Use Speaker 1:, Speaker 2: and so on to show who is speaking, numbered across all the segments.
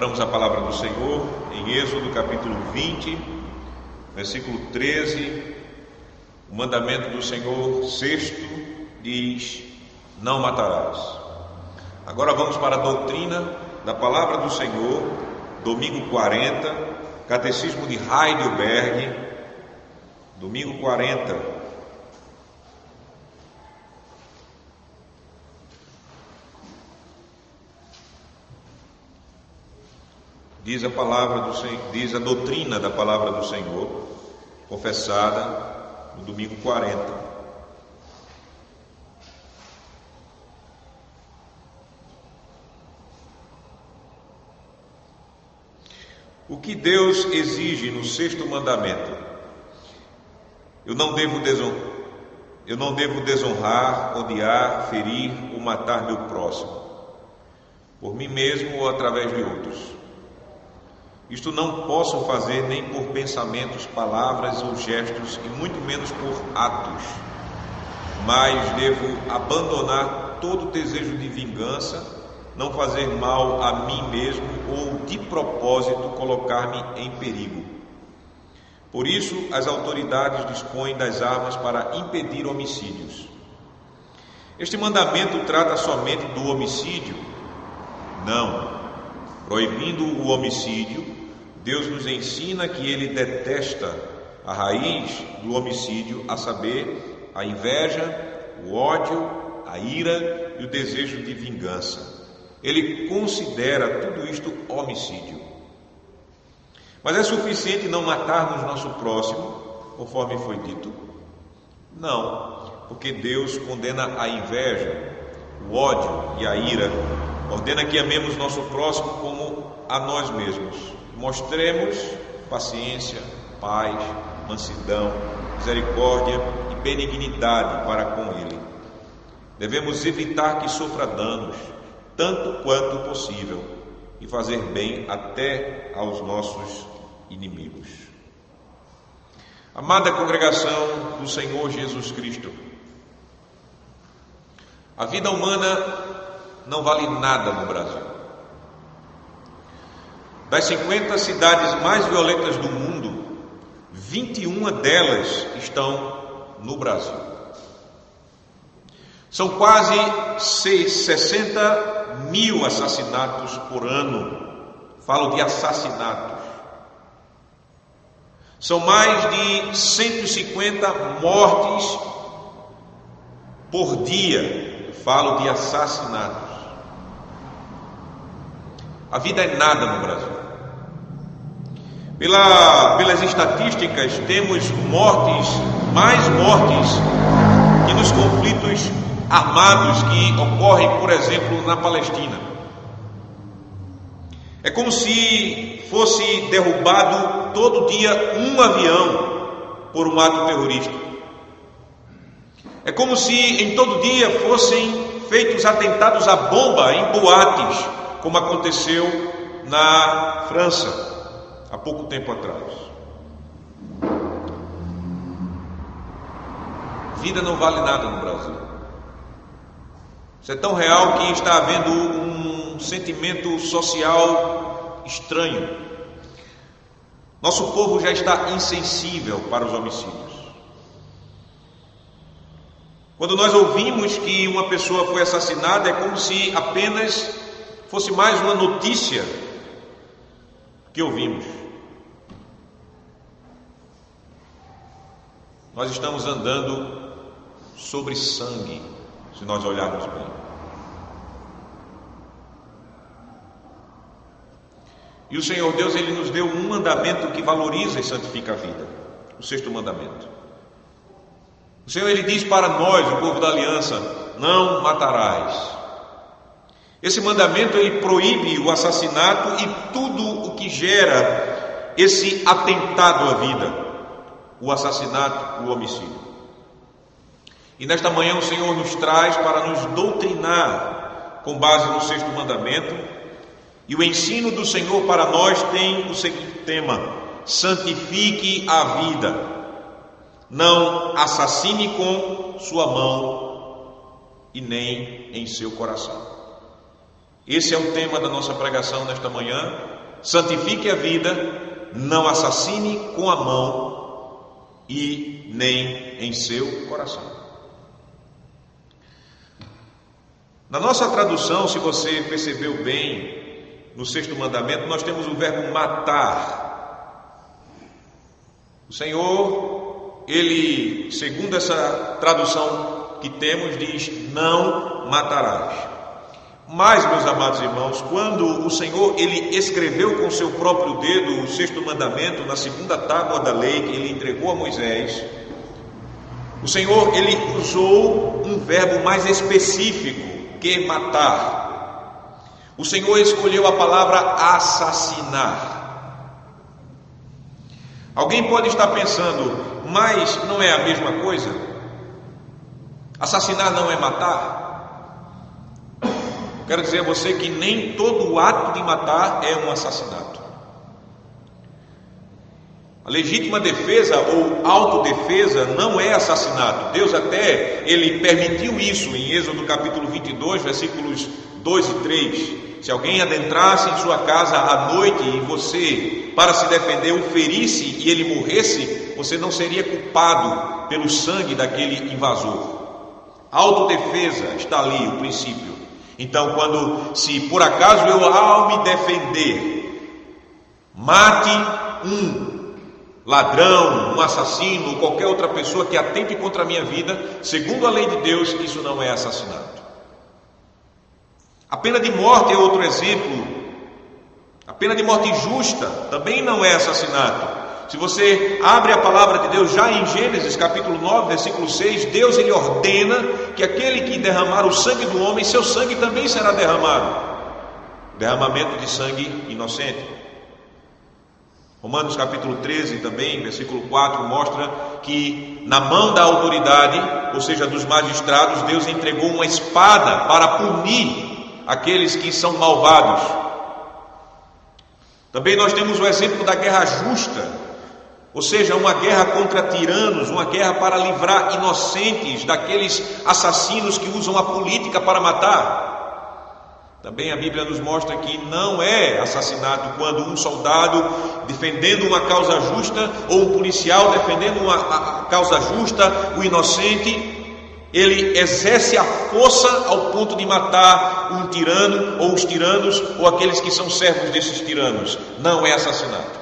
Speaker 1: Abramos a palavra do Senhor em Êxodo capítulo 20, versículo 13. O mandamento do Senhor sexto diz: não matarás. Agora vamos para a doutrina da palavra do Senhor, domingo 40, Catecismo de Heidelberg, domingo 40. Diz a palavra do Senhor, diz a doutrina da palavra do Senhor, confessada no domingo 40. O que Deus exige no sexto mandamento? Eu não devo desonrar, odiar, ferir ou matar meu próximo, por mim mesmo ou através de outros. Isto não posso fazer nem por pensamentos, palavras ou gestos, e muito menos por atos, mas devo abandonar todo desejo de vingança, não fazer mal a mim mesmo ou de propósito colocar-me em perigo. Por isso, as autoridades dispõem das armas para impedir homicídios. Este mandamento trata somente do homicídio? Não. Proibindo o homicídio, Deus nos ensina que Ele detesta a raiz do homicídio, a saber, a inveja, o ódio, a ira e o desejo de vingança. Ele considera tudo isto homicídio. Mas é suficiente não matarmos nosso próximo, conforme foi dito? Não, porque Deus condena a inveja, o ódio e a ira, ordena que amemos nosso próximo como a nós mesmos. Mostremos paciência, paz, mansidão, misericórdia e benignidade para com ele. Devemos evitar que sofra danos, tanto quanto possível, e fazer bem até aos nossos inimigos. Amada congregação do Senhor Jesus Cristo, a vida humana não vale nada no Brasil. Das 50 cidades mais violentas do mundo, 21 delas estão no Brasil. São quase 60 mil assassinatos por ano. Falo de assassinatos. São mais de 150 mortes por dia. Falo de assassinatos. A vida é nada no Brasil. Pelas estatísticas, temos mais mortes que nos conflitos armados que ocorrem, por exemplo, na Palestina. É como se fosse derrubado todo dia um avião por um ato terrorista. É como se em todo dia fossem feitos atentados à bomba em boates, como aconteceu na França há pouco tempo atrás. Vida não vale nada no Brasil. Isso é tão real que está havendo um sentimento social estranho. Nosso povo já está insensível para os homicídios. Quando nós ouvimos que uma pessoa foi assassinada, é como se apenas fosse mais uma notícia que ouvimos. Nós estamos andando sobre sangue, se nós olharmos bem. E o Senhor Deus, Ele nos deu um mandamento que valoriza e santifica a vida, o sexto mandamento. O Senhor, Ele diz para nós, o povo da aliança: não matarás. Esse mandamento, ele proíbe o assassinato e tudo o que gera esse atentado à vida, o assassinato, o homicídio. E nesta manhã o Senhor nos traz para nos doutrinar com base no sexto mandamento, e o ensino do Senhor para nós tem o seguinte tema: santifique a vida, não assassine com sua mão e nem em seu coração. Esse é o tema da nossa pregação nesta manhã. Santifique a vida, não assassine com a mão e nem em seu coração. Na nossa tradução, se você percebeu bem, no 6º mandamento, nós temos o verbo matar. O Senhor, Ele, segundo essa tradução que temos, diz: não matarás. Mas, meus amados irmãos, quando o Senhor, Ele escreveu com seu próprio dedo o 6º mandamento, na 2ª tábua da lei que Ele entregou a Moisés, o Senhor, Ele usou um verbo mais específico que matar. O Senhor escolheu a palavra assassinar. Alguém pode estar pensando, mas não é a mesma coisa? Assassinar não é matar? Quero dizer a você que nem todo ato de matar é um assassinato. A legítima defesa ou autodefesa não é assassinato. Deus até, Ele permitiu isso em Êxodo capítulo 22, versículos 2 e 3. Se alguém adentrasse em sua casa à noite e você, para se defender, o ferisse e ele morresse, você não seria culpado pelo sangue daquele invasor. Autodefesa, está ali o princípio. Então, se por acaso eu, ao me defender, mate um ladrão, um assassino, ou qualquer outra pessoa que atente contra a minha vida, segundo a lei de Deus, isso não é assassinato. A pena de morte é outro exemplo. A pena de morte justa também não é assassinato. Se você abre a palavra de Deus já em Gênesis capítulo 9, versículo 6, Deus, Ele ordena que aquele que derramar o sangue do homem, seu sangue também será derramado. Derramamento de sangue inocente. Romanos capítulo 13 também, versículo 4, mostra que na mão da autoridade, ou seja, dos magistrados, Deus entregou uma espada para punir aqueles que são malvados. Também nós temos o exemplo da guerra justa, ou seja, uma guerra contra tiranos, uma guerra para livrar inocentes daqueles assassinos que usam a política para matar. Também a Bíblia nos mostra que não é assassinato quando um soldado defendendo uma causa justa, ou um policial defendendo uma causa justa, o inocente, ele exerce a força ao ponto de matar um tirano, ou os tiranos, ou aqueles que são servos desses tiranos. Não é assassinato.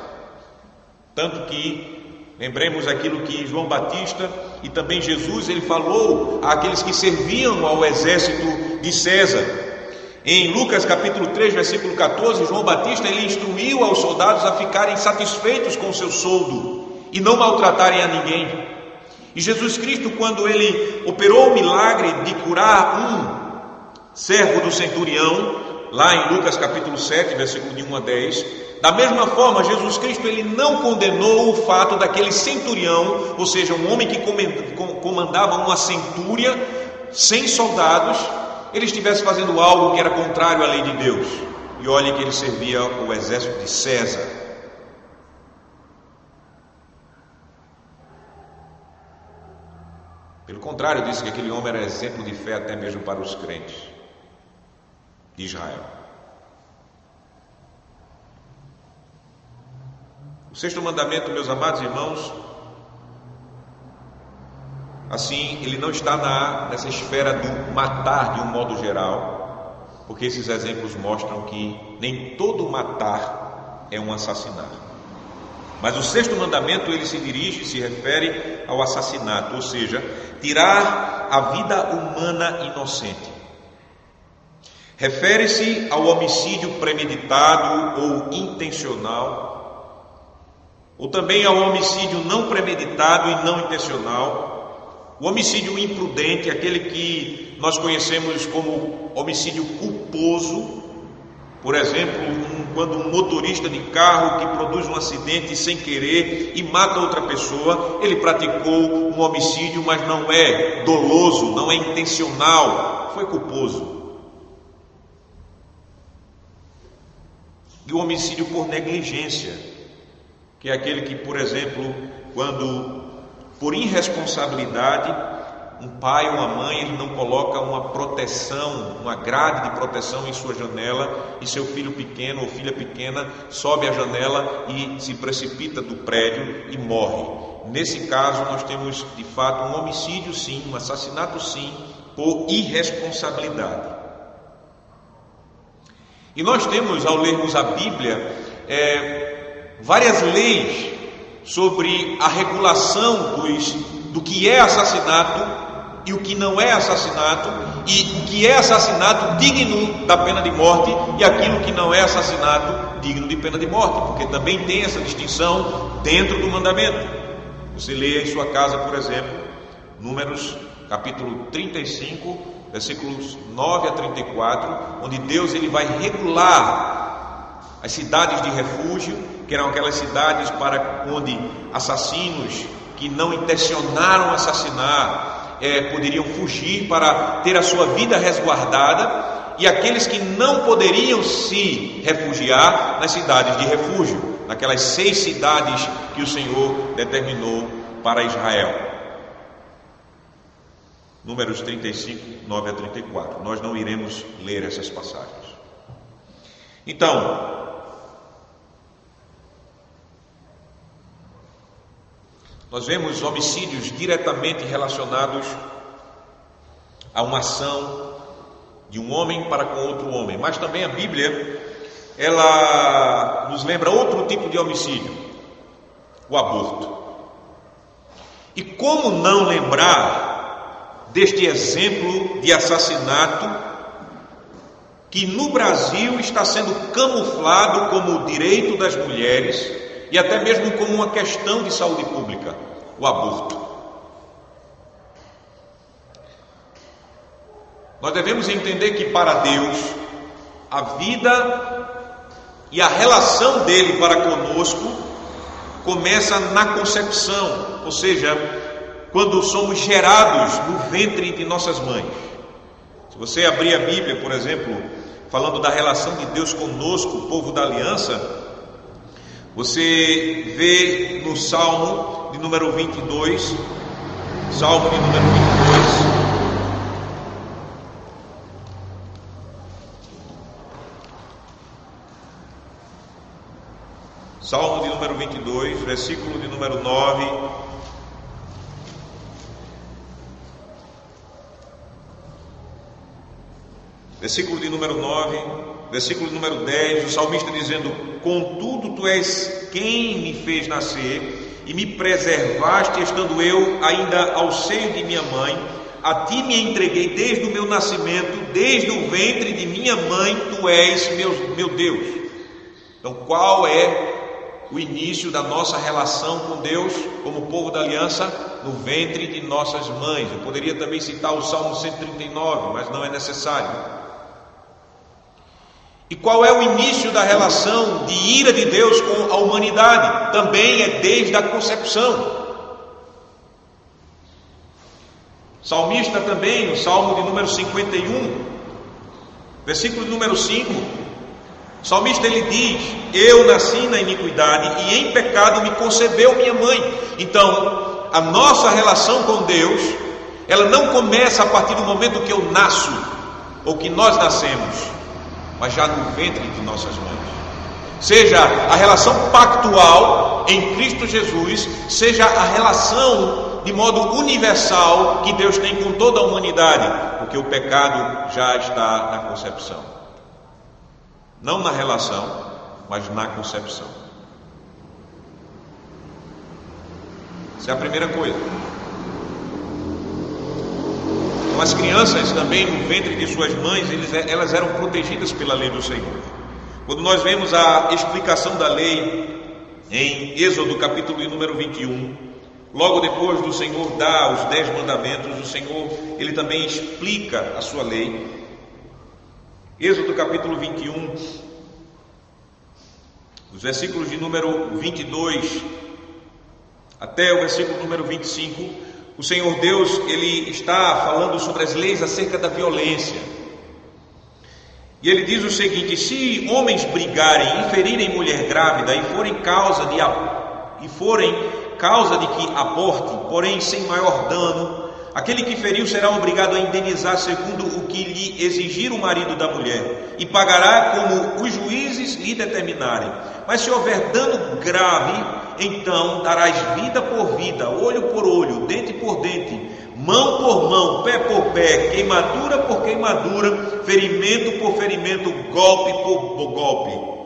Speaker 1: Tanto que, lembremos aquilo que João Batista e também Jesus, ele falou àqueles que serviam ao exército de César. Em Lucas capítulo 3, versículo 14, João Batista, ele instruiu aos soldados a ficarem satisfeitos com o seu soldo e não maltratarem a ninguém. E Jesus Cristo, quando Ele operou o milagre de curar um servo do centurião, lá em Lucas capítulo 7, versículo de 1 a 10, da mesma forma, Jesus Cristo, Ele não condenou o fato daquele centurião, ou seja, um homem que comandava uma centúria, 100 soldados, ele estivesse fazendo algo que era contrário à lei de Deus. E olhe que ele servia o exército de César. Pelo contrário, disse que aquele homem era exemplo de fé até mesmo para os crentes de Israel. O 6º mandamento, meus amados irmãos, assim, ele não está nessa esfera do matar de um modo geral, porque esses exemplos mostram que nem todo matar é um assassinato. Mas o 6º mandamento, ele se refere ao assassinato, ou seja, tirar a vida humana inocente. Refere-se ao homicídio premeditado ou intencional, ou também ao homicídio não premeditado e não intencional, o homicídio imprudente, aquele que nós conhecemos como homicídio culposo. Por exemplo, quando um motorista de carro que produz um acidente sem querer e mata outra pessoa, ele praticou um homicídio, mas não é doloso, não é intencional, foi culposo. E o homicídio por negligência, que é aquele que, por exemplo, quando por irresponsabilidade Um pai ou uma mãe, ele não coloca uma proteção, uma grade de proteção em sua janela, e seu filho pequeno ou filha pequena sobe a janela e se precipita do prédio e morre. Nesse caso, nós temos de fato um homicídio sim, um assassinato sim, por irresponsabilidade. E nós temos, ao lermos a Bíblia, várias leis sobre a regulação do que é assassinato e o que não é assassinato, e o que é assassinato digno da pena de morte e aquilo que não é assassinato digno de pena de morte, porque também tem essa distinção dentro do mandamento. Você lê em sua casa, por exemplo, Números capítulo 35, versículos 9 a 34, onde Deus ele vai regular as cidades de refúgio, que eram aquelas cidades para onde assassinos que não intencionaram assassinar poderiam fugir para ter a sua vida resguardada, e aqueles que não poderiam se refugiar nas cidades de refúgio, naquelas 6 cidades que o Senhor determinou para Israel. Números 35, 9 a 34. Nós não iremos ler essas passagens. Então, nós vemos homicídios diretamente relacionados a uma ação de um homem para com outro homem, mas também a Bíblia, ela nos lembra outro tipo de homicídio, o aborto. E como não lembrar deste exemplo de assassinato que no Brasil está sendo camuflado como o direito das mulheres e até mesmo como uma questão de saúde pública, o aborto. Nós devemos entender que para Deus, a vida e a relação dele para conosco começa na concepção, ou seja, quando somos gerados no ventre de nossas mães. Se você abrir a Bíblia, por exemplo, falando da relação de Deus conosco, o povo da aliança, você vê no Salmo de número 22, Salmo de número 22, Salmo de número 22, versículo de número 9, versículo de número 9, versículo de número 10, o salmista dizendo: contudo tu és quem me fez nascer e me preservaste estando eu ainda ao seio de minha mãe, a ti me entreguei desde o meu nascimento, desde o ventre de minha mãe tu és meu Deus. Então qual é o início da nossa relação com Deus como povo da aliança? No ventre de nossas mães. Eu poderia também citar o Salmo 139, mas não é necessário. E qual é o início da relação de ira de Deus com a humanidade? Também é desde a concepção. Salmista também, no Salmo de número 51, versículo número 5, o salmista ele diz: eu nasci na iniquidade e em pecado me concebeu minha mãe. Então, a nossa relação com Deus, ela não começa a partir do momento que eu nasço, ou que nós nascemos, mas já no ventre de nossas mães. Seja a relação pactual em Cristo Jesus, seja a relação de modo universal que Deus tem com toda a humanidade, porque o pecado já está na concepção. Não na relação, mas na concepção. Essa é a primeira coisa. Então, as crianças também no ventre de suas mães, elas eram protegidas pela lei do Senhor. Quando nós vemos a explicação da lei em Êxodo capítulo número 21, logo depois do Senhor dar os 10 mandamentos, o Senhor ele também explica a sua lei. Êxodo capítulo 21, os versículos de número 22 até o versículo número 25, o Senhor Deus ele está falando sobre as leis acerca da violência. E ele diz o seguinte: se homens brigarem e ferirem mulher grávida e forem causa de que aborte, porém sem maior dano, Aquele que feriu será obrigado a indenizar segundo o que lhe exigir o marido da mulher, e pagará como os juízes lhe determinarem. Mas se houver dano grave, então darás vida por vida, olho por olho, dente por dente, mão por mão, pé por pé, queimadura por queimadura, ferimento por ferimento, golpe por golpe.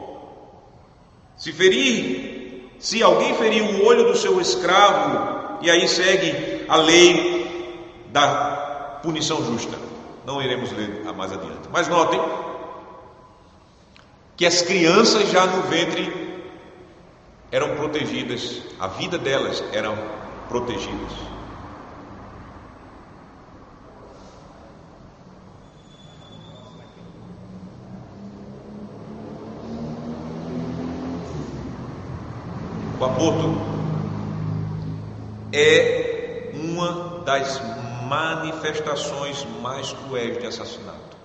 Speaker 1: Se alguém ferir o olho do seu escravo, e aí segue a lei da punição justa. Não iremos ler mais adiante. Mas notem que as crianças já no ventre eram protegidas, a vida delas eram protegidas. O aborto é uma das manifestações mais cruéis de assassinato.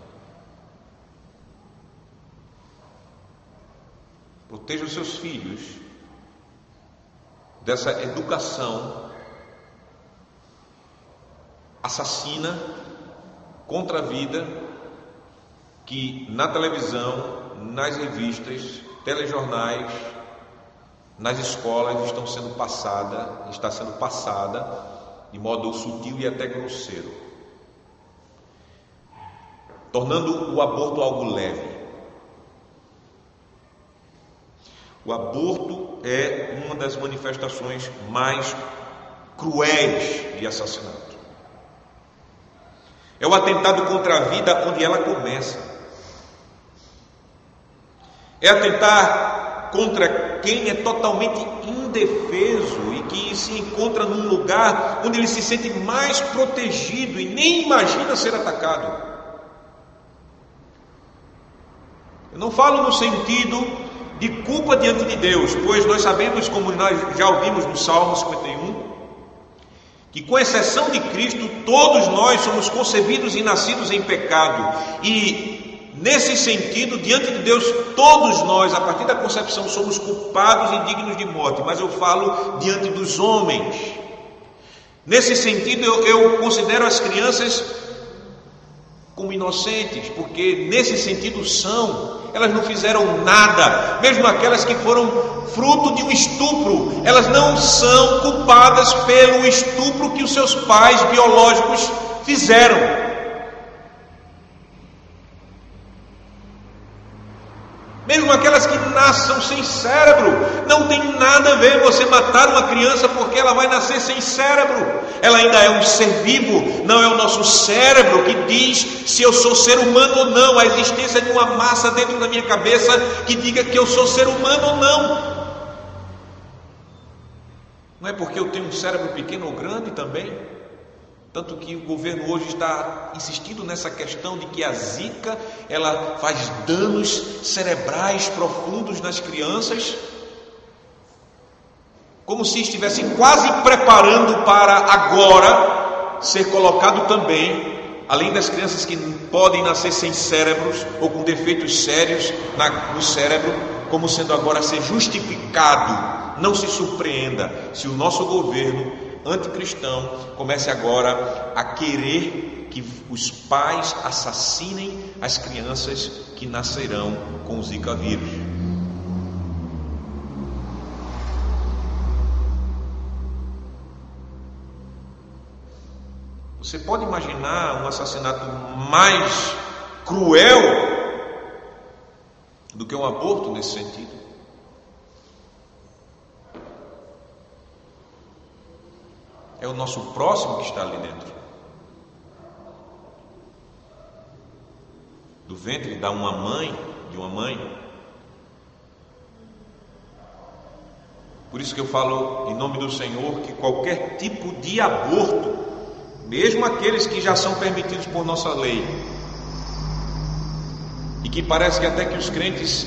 Speaker 1: Proteja os seus filhos dessa educação assassina contra a vida que na televisão, nas revistas, telejornais, nas escolas está sendo passada de modo sutil e até grosseiro, tornando o aborto algo leve. O aborto é uma das manifestações mais cruéis de assassinato. É o atentado contra a vida onde ela começa. É atentar contra quem é totalmente indefeso e que se encontra num lugar onde ele se sente mais protegido e nem imagina ser atacado. Eu não falo no sentido de culpa diante de Deus, pois nós sabemos, como nós já ouvimos no Salmo 51, que com exceção de Cristo, todos nós somos concebidos e nascidos em pecado, e nesse sentido, diante de Deus, todos nós, a partir da concepção, somos culpados e dignos de morte. Mas eu falo diante dos homens. Nesse sentido, eu considero as crianças como inocentes, porque nesse sentido elas não fizeram nada, mesmo aquelas que foram fruto de um estupro, elas não são culpadas pelo estupro que os seus pais biológicos fizeram. Mesmo aquelas que nasçam sem cérebro, não tem nada a ver você matar uma criança porque ela vai nascer sem cérebro. Ela ainda é um ser vivo, não é o nosso cérebro que diz se eu sou ser humano ou não, a existência de uma massa dentro da minha cabeça que diga que eu sou ser humano ou não. Não é porque eu tenho um cérebro pequeno ou grande também. Tanto que o governo hoje está insistindo nessa questão de que a Zika, ela faz danos cerebrais profundos nas crianças, como se estivessem quase preparando para agora ser colocado também, além das crianças que podem nascer sem cérebros ou com defeitos sérios no cérebro, como sendo agora ser justificado. Não se surpreenda se o nosso governo anticristão comece agora a querer que os pais assassinem as crianças que nascerão com o Zika vírus. Você pode imaginar um assassinato mais cruel do que um aborto nesse sentido? É o nosso próximo que está ali dentro. Do ventre de uma mãe. Por isso que eu falo em nome do Senhor que qualquer tipo de aborto, mesmo aqueles que já são permitidos por nossa lei, e que parece que até que os crentes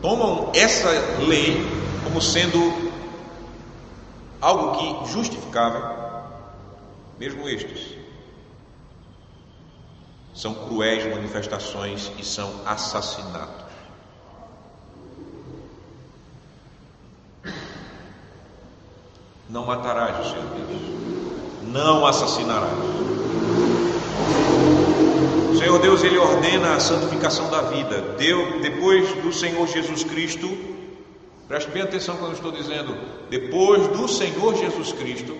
Speaker 1: tomam essa lei como sendo algo que justificava, mesmo estes são cruéis manifestações e são assassinatos. Não matarás o seu Deus, não assassinarás. O Senhor Deus, Ele ordena a santificação da vida. Depois do Senhor Jesus Cristo, preste bem atenção quando eu estou dizendo, depois do Senhor Jesus Cristo,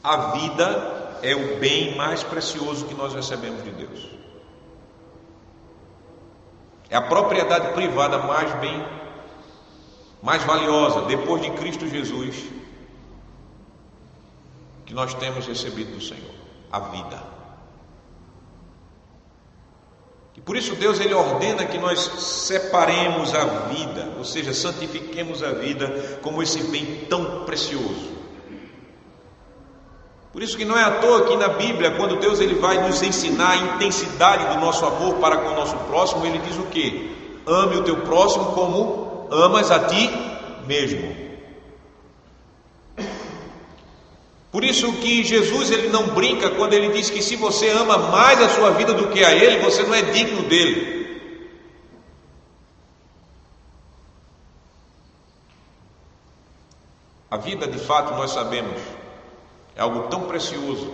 Speaker 1: a vida é o bem mais precioso que nós recebemos de Deus. É a propriedade privada mais valiosa, depois de Cristo Jesus, que nós temos recebido do Senhor, a vida. E por isso Deus, Ele ordena que nós separemos a vida, ou seja, santifiquemos a vida como esse bem tão precioso. Por isso que não é à toa que na Bíblia, quando Deus Ele vai nos ensinar a intensidade do nosso amor para com o nosso próximo, Ele diz o quê? Ame o teu próximo como amas a ti mesmo. Por isso que Jesus, Ele não brinca quando Ele diz que se você ama mais a sua vida do que a Ele, você não é digno dele. A vida, de fato, nós sabemos, é algo tão precioso,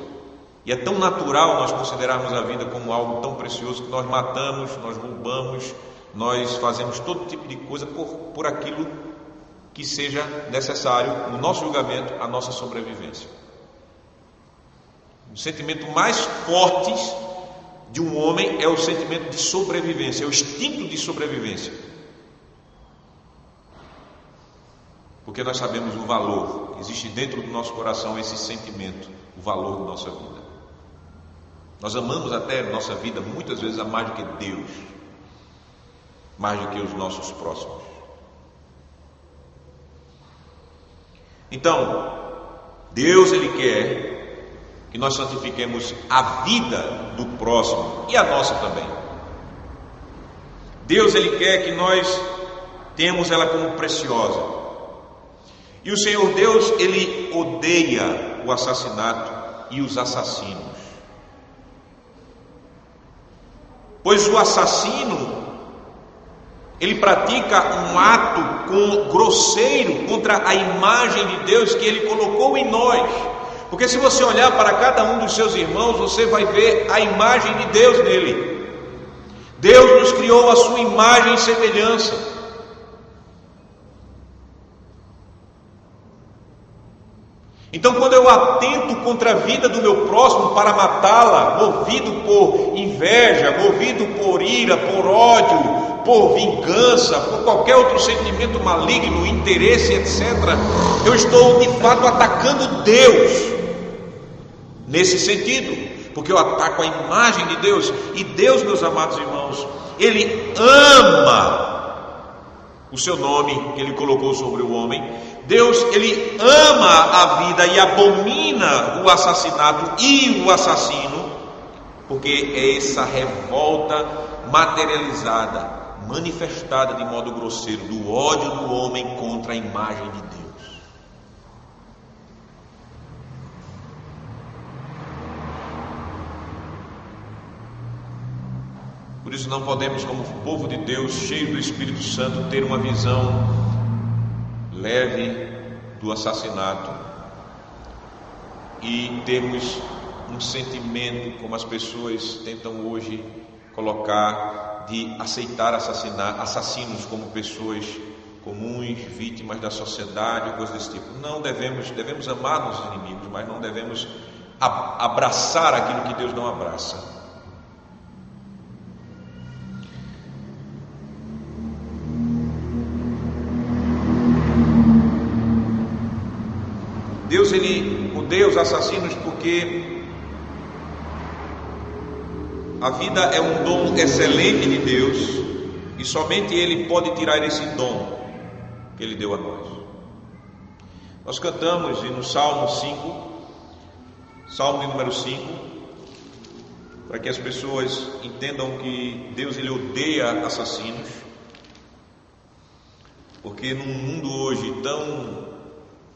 Speaker 1: e é tão natural nós considerarmos a vida como algo tão precioso, que nós matamos, nós roubamos, nós fazemos todo tipo de coisa por aquilo que seja necessário, no nosso julgamento, a nossa sobrevivência. O sentimento mais forte de um homem é o sentimento de sobrevivência, é o instinto de sobrevivência. Porque nós sabemos o valor, existe dentro do nosso coração esse sentimento, o valor da nossa vida. Nós amamos até a nossa vida muitas vezes a mais do que Deus, mais do que os nossos próximos. Então, Deus, Ele quer que nós santifiquemos a vida do próximo e a nossa também. Deus, Ele quer que nós tenhamos ela como preciosa. E o Senhor Deus, Ele odeia o assassinato e os assassinos. Pois o assassino, ele pratica um ato grosseiro contra a imagem de Deus que Ele colocou em nós. Porque se você olhar para cada um dos seus irmãos, você vai ver a imagem de Deus nele. Deus nos criou a sua imagem e semelhança. Então, quando eu atento contra a vida do meu próximo para matá-la, movido por inveja, movido por ira, por ódio, por vingança, por qualquer outro sentimento maligno, interesse, etc., eu estou de fato atacando Deus. Nesse sentido, porque eu ataco a imagem de Deus. E Deus, meus amados irmãos, Ele ama o seu nome que Ele colocou sobre o homem. Deus, Ele ama a vida e abomina o assassinato e o assassino, porque é essa revolta materializada, manifestada de modo grosseiro, do ódio do homem contra a imagem de Deus. Por isso não podemos, como povo de Deus, cheio do Espírito Santo, ter uma visão leve do assassinato e termos um sentimento, como as pessoas tentam hoje colocar, de aceitar assassinos como pessoas comuns, vítimas da sociedade, coisas desse tipo. Não devemos amar nossos inimigos, mas não devemos abraçar aquilo que Deus não abraça. Deus, Ele odeia os assassinos porque a vida é um dom excelente de Deus e somente Ele pode tirar esse dom que Ele deu a nós. Nós cantamos no Salmo 5, Salmo de número 5, para que as pessoas entendam que Deus, Ele odeia assassinos, porque num mundo hoje tão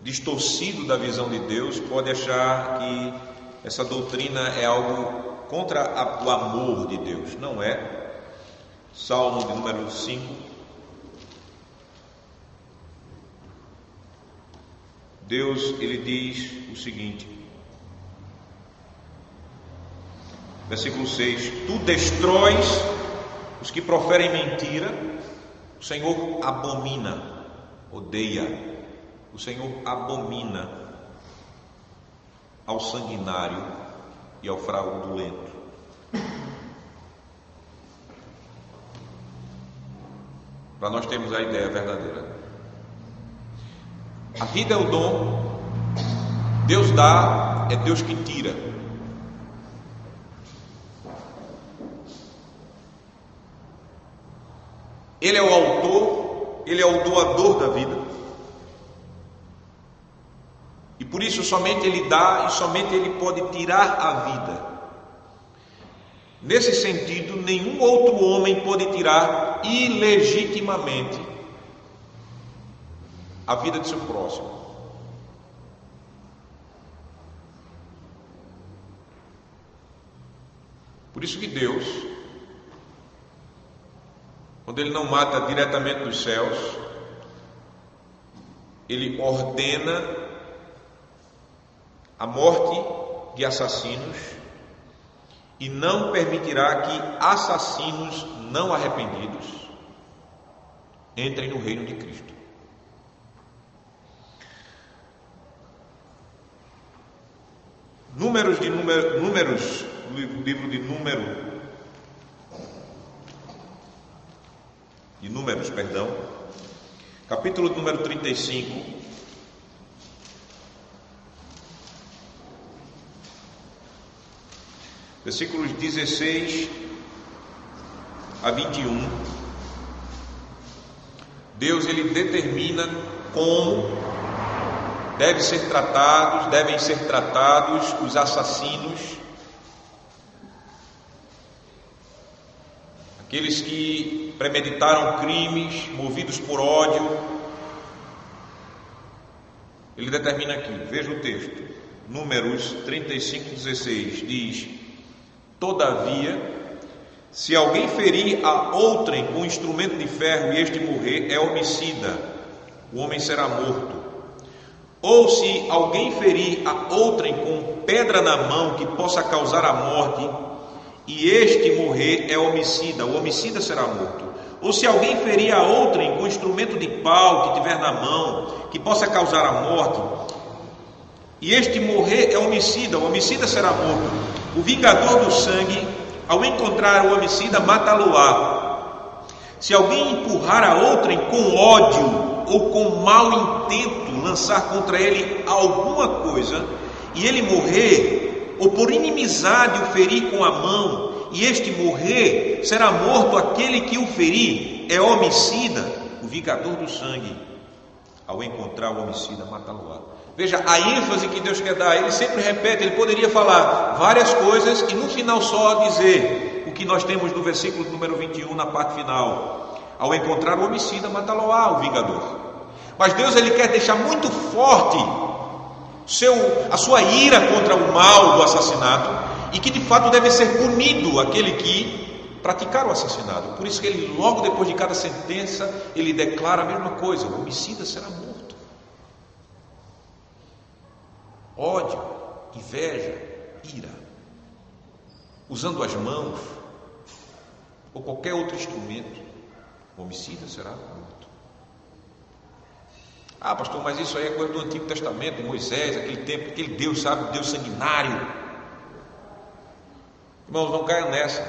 Speaker 1: distorcido da visão de Deus, pode achar que essa doutrina é algo contra o amor de Deus. Não é. Salmo de número 5. Deus, Ele diz o seguinte: Versículo 6: Tu destróis os que proferem mentira, o Senhor abomina, odeia, o Senhor abomina ao sanguinário e ao fraudulento. Para nós termos a ideia verdadeira. A vida é o dom, Deus dá, é Deus que tira. Ele é o autor, Ele é o doador da vida. E por isso somente Ele dá e somente Ele pode tirar a vida. Nesse sentido, nenhum outro homem pode tirar ilegitimamente a vida de seu próximo. Por isso que Deus, quando Ele não mata diretamente dos céus, Ele ordena a morte de assassinos e não permitirá que assassinos não arrependidos entrem no reino de Cristo. Números, livro de Números, capítulo número 35, versículos 16 a 21, Deus ele determina como devem ser tratados os assassinos, aqueles que premeditaram crimes, movidos por ódio. Ele determina aqui, veja o texto, Números 35:16, diz: Todavia, se alguém ferir a outrem com instrumento de ferro e este morrer, é homicida, o homem será morto. Ou se alguém ferir a outrem com pedra na mão que possa causar a morte, e este morrer, é homicida, o homicida será morto. Ou se alguém ferir a outrem com instrumento de pau que tiver na mão, que possa causar a morte, e este morrer, é homicida, o homicida será morto. O vingador do sangue, ao encontrar o homicida, mata-lo-á. Se alguém empurrar a outrem com ódio ou com mau intento lançar contra ele alguma coisa, e ele morrer, ou por inimizade o ferir com a mão, e este morrer, será morto aquele que o ferir, é homicida, o vingador do sangue, ao encontrar o homicida, mata-lo-á. Veja a ênfase que Deus quer dar. Ele sempre repete, ele poderia falar várias coisas e no final só dizer o que nós temos no versículo número 21, na parte final: ao encontrar o homicida, mata-lo-á, o vingador. Mas Deus ele quer deixar muito forte a sua ira contra o mal do assassinato, e que de fato deve ser punido aquele que praticar o assassinato. Por isso que ele, logo depois de cada sentença, ele declara a mesma coisa: o homicida será morto. Ódio, inveja, ira, usando as mãos ou qualquer outro instrumento, o homicida será morto. Ah, pastor, mas isso aí é coisa do Antigo Testamento, Moisés, aquele tempo, aquele Deus, sabe, Deus sanguinário. Irmãos, não caiam nessa.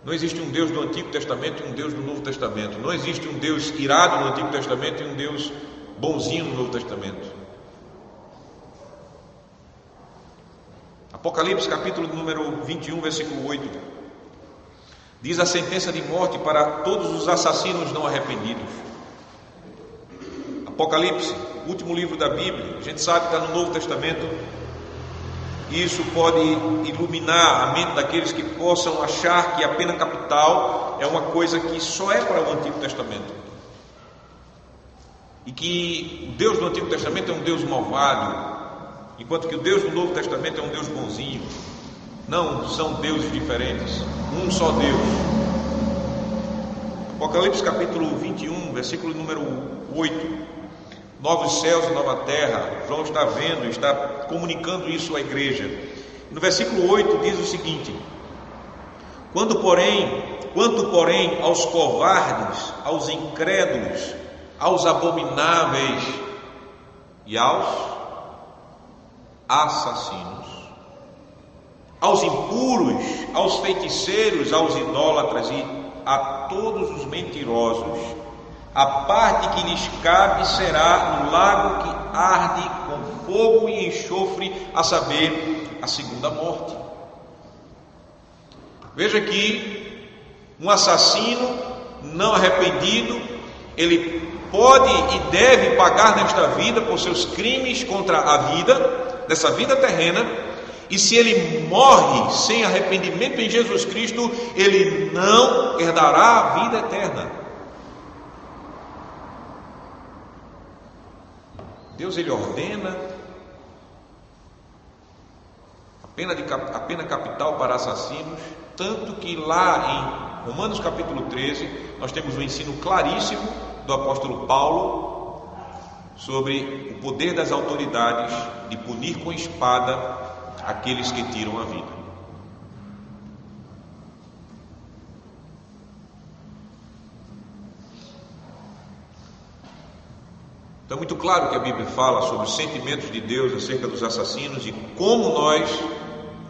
Speaker 1: Não existe um Deus do Antigo Testamento e um Deus do Novo Testamento. Não existe um Deus irado no Antigo Testamento e um Deus bonzinho no Novo Testamento. Apocalipse capítulo número 21, versículo 8, diz a sentença de morte para todos os assassinos não arrependidos. Apocalipse, último livro da Bíblia, a gente sabe que está no Novo Testamento, e isso pode iluminar a mente daqueles que possam achar que a pena capital é uma coisa que só é para o Antigo Testamento, e que o Deus do Antigo Testamento é um Deus malvado, enquanto que o Deus do Novo Testamento é um Deus bonzinho. Não, são deuses diferentes, um só Deus. Apocalipse capítulo 21, versículo número 8: novos céus e nova terra. João está vendo, está comunicando isso à igreja. No versículo 8 diz o seguinte: quanto porém aos covardes, aos incrédulos, aos abomináveis e aos assassinos, aos impuros, aos feiticeiros, aos idólatras e a todos os mentirosos, a parte que lhes cabe será no lago que arde com fogo e enxofre, a saber, a segunda morte. Veja que um assassino não arrependido, ele pode e deve pagar nesta vida por seus crimes contra a vida, nessa vida terrena, e se ele morre sem arrependimento em Jesus Cristo, ele não herdará a vida eterna. Deus, ele ordena a pena capital para assassinos, tanto que lá em Romanos capítulo 13, nós temos um ensino claríssimo do apóstolo Paulo sobre o poder das autoridades de punir com espada aqueles que tiram a vida. Então é muito claro que a Bíblia fala sobre os sentimentos de Deus acerca dos assassinos e como nós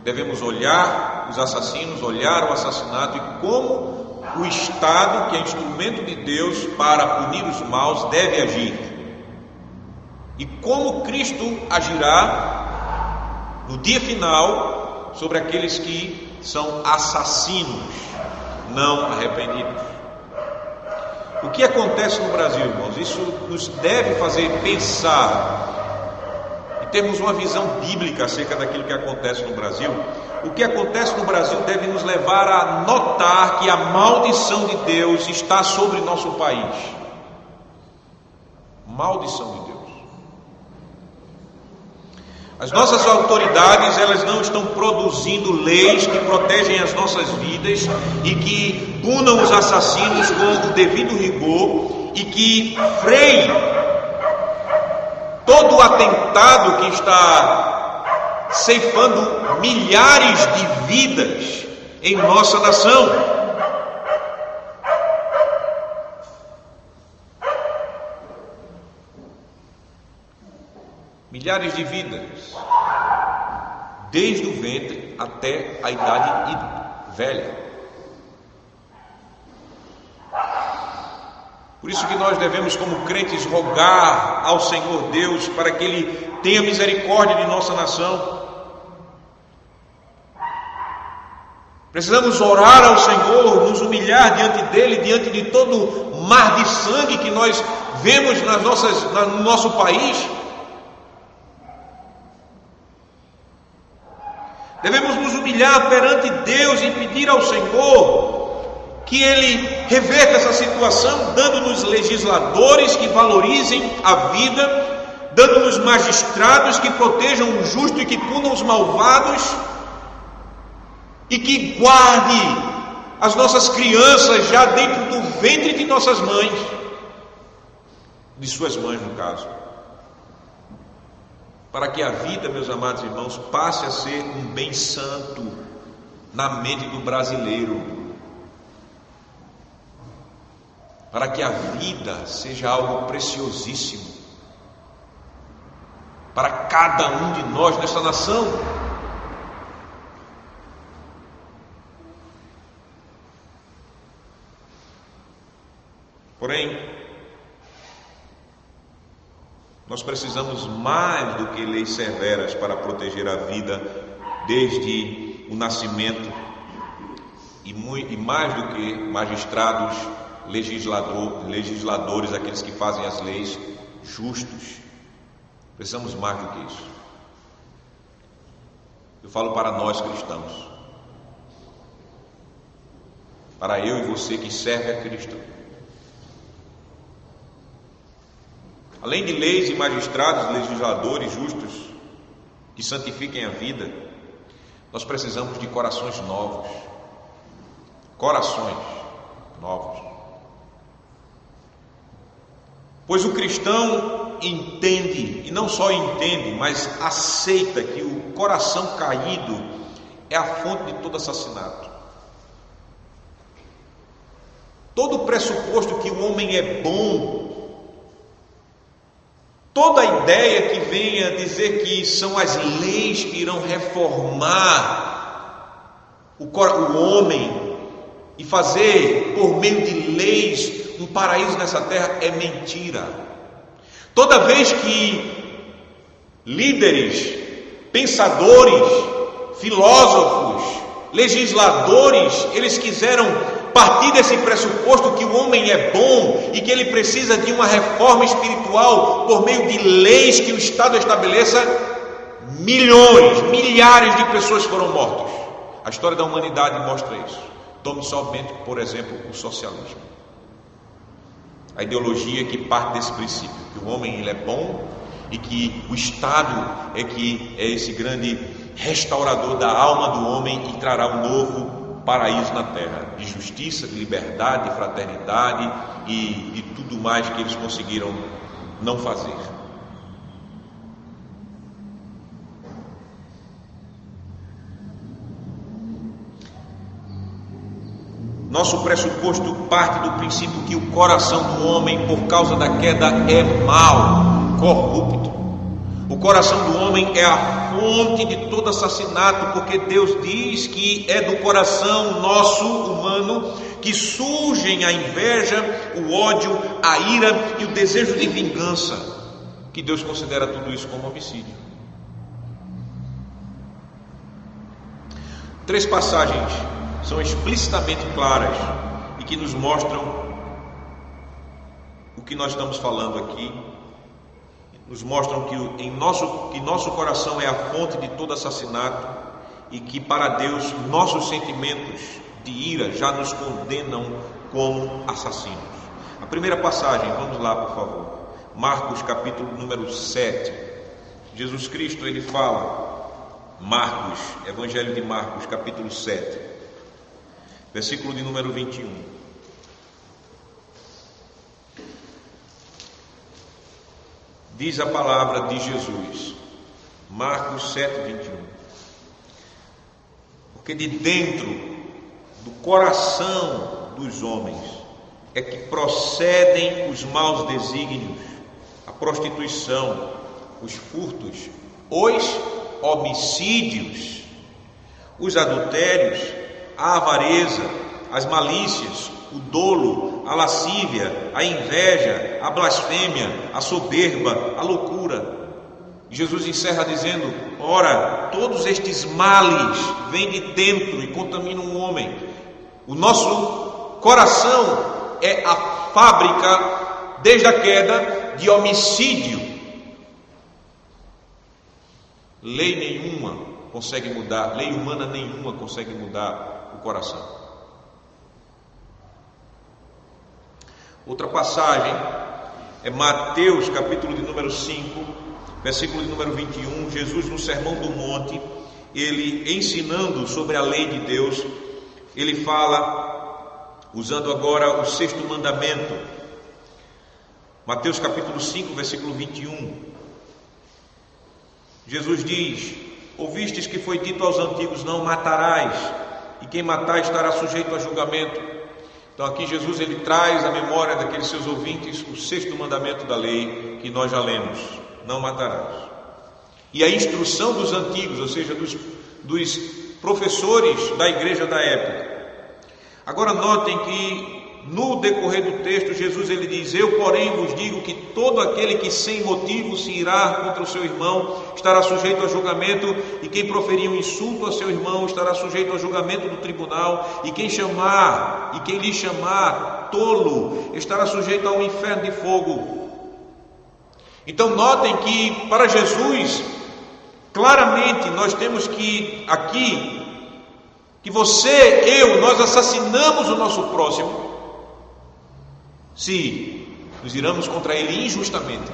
Speaker 1: devemos olhar os assassinos, olhar o assassinato e como o Estado, que é instrumento de Deus para punir os maus, deve agir. E como Cristo agirá no dia final sobre aqueles que são assassinos não arrependidos. O que acontece no Brasil, irmãos? Isso nos deve fazer pensar e termos uma visão bíblica acerca daquilo que acontece no Brasil. O que acontece no Brasil deve nos levar a notar que a maldição de Deus está sobre nosso país. Maldição de Deus. As nossas autoridades, elas não estão produzindo leis que protegem as nossas vidas e que punam os assassinos com o devido rigor e que freiem todo o atentado que está ceifando milhares de vidas em nossa nação. Milhares de vidas, desde o ventre até a idade velha. Por isso que nós devemos, como crentes, rogar ao Senhor Deus para que Ele tenha misericórdia de nossa nação. Precisamos orar ao Senhor, nos humilhar diante dEle, diante de todo o mar de sangue que nós vemos no nosso país. Devemos nos humilhar perante Deus e pedir ao Senhor que Ele reverta essa situação, dando-nos legisladores que valorizem a vida, dando-nos magistrados que protejam o justo e que punam os malvados, e que guarde as nossas crianças já dentro do ventre de nossas mães, de suas mães no caso. Para que a vida, meus amados irmãos, passe a ser um bem santo na mente do brasileiro. Para que a vida seja algo preciosíssimo para cada um de nós nesta nação. Porém, nós precisamos mais do que leis severas para proteger a vida desde o nascimento e mais do que magistrados, legisladores, aqueles que fazem as leis justos. Precisamos mais do que isso. Eu falo para nós cristãos, para eu e você que serve a Cristo. Além de leis e magistrados, legisladores justos que santifiquem a vida, nós precisamos de corações novos. Corações novos. Pois o cristão entende, e não só entende, mas aceita que o coração caído é a fonte de todo assassinato. Todo o pressuposto que o homem é bom, toda a ideia que venha dizer que são as leis que irão reformar o homem e fazer por meio de leis um paraíso nessa terra é mentira. Toda vez que líderes, pensadores, filósofos, legisladores, eles quiseram partir desse pressuposto que o homem é bom e que ele precisa de uma reforma espiritual por meio de leis que o Estado estabeleça, milhões, milhares de pessoas foram mortas. A história da humanidade mostra isso. Tome somente, por exemplo, o socialismo. A ideologia que parte desse princípio, que o homem ele é bom e que o Estado é esse grande restaurador da alma do homem e trará um novo paraíso na terra, de justiça, de liberdade, de fraternidade e de tudo mais que eles conseguiram não fazer. Nosso pressuposto parte do princípio que o coração do homem, por causa da queda, é mau, corrupto. O coração do homem é a fonte de todo assassinato, porque Deus diz que é do coração nosso, humano, que surgem a inveja, o ódio, a ira e o desejo de vingança, que Deus considera tudo isso como homicídio. 3 passagens são explicitamente claras e que nos mostram o que nós estamos falando aqui. Nos mostram que nosso coração é a fonte de todo assassinato e que para Deus nossos sentimentos de ira já nos condenam como assassinos. A primeira passagem, vamos lá por favor, Marcos capítulo número 7. Jesus Cristo ele fala, Marcos, Evangelho de Marcos capítulo 7, versículo de número 21. Diz a palavra de Jesus, Marcos 7, 21. Porque de dentro do coração dos homens é que procedem os maus desígnios, a prostituição, os furtos, os homicídios, os adultérios, a avareza, as malícias, o dolo, a lascívia, a inveja, a blasfêmia, a soberba, a loucura. Jesus encerra dizendo: ora, todos estes males vêm de dentro e contaminam o homem. O nosso coração é a fábrica, desde a queda, de homicídio. Lei nenhuma consegue mudar, lei humana nenhuma consegue mudar o coração. Outra passagem é Mateus capítulo de número 5, versículo de número 21. Jesus no Sermão do Monte, ele ensinando sobre a lei de Deus, ele fala, usando agora o 6º mandamento. Mateus capítulo 5, versículo 21. Jesus diz: ouvistes que foi dito aos antigos, não matarás, e quem matar estará sujeito a julgamento. Então aqui Jesus ele traz à memória daqueles seus ouvintes o 6º mandamento da lei que nós já lemos: não matarás. E a instrução dos antigos, ou seja, dos professores da igreja da época. Agora notem que no decorrer do texto Jesus ele diz: eu porém vos digo que todo aquele que sem motivo se irá contra o seu irmão estará sujeito a julgamento, e quem proferir um insulto a seu irmão estará sujeito a julgamento do tribunal, e quem lhe chamar tolo estará sujeito ao inferno de fogo. Então notem que para Jesus claramente nós temos que aqui que você, eu, nós assassinamos o nosso próximo se nos iramos contra ele injustamente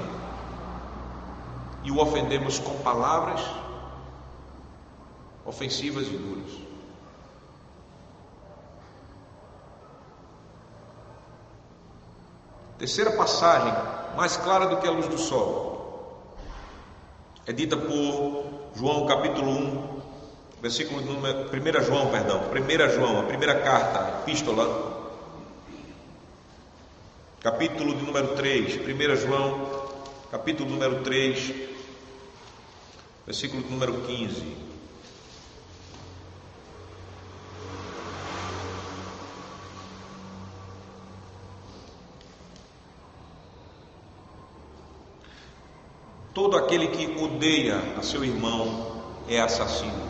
Speaker 1: e o ofendemos com palavras ofensivas e duras. Terceira passagem, mais clara do que a luz do sol, é dita por João capítulo 1, versículo número 1 João, a primeira carta, a epístola, capítulo de número 3, 1 João, capítulo número 3, versículo número 15. Todo aquele que odeia a seu irmão é assassino.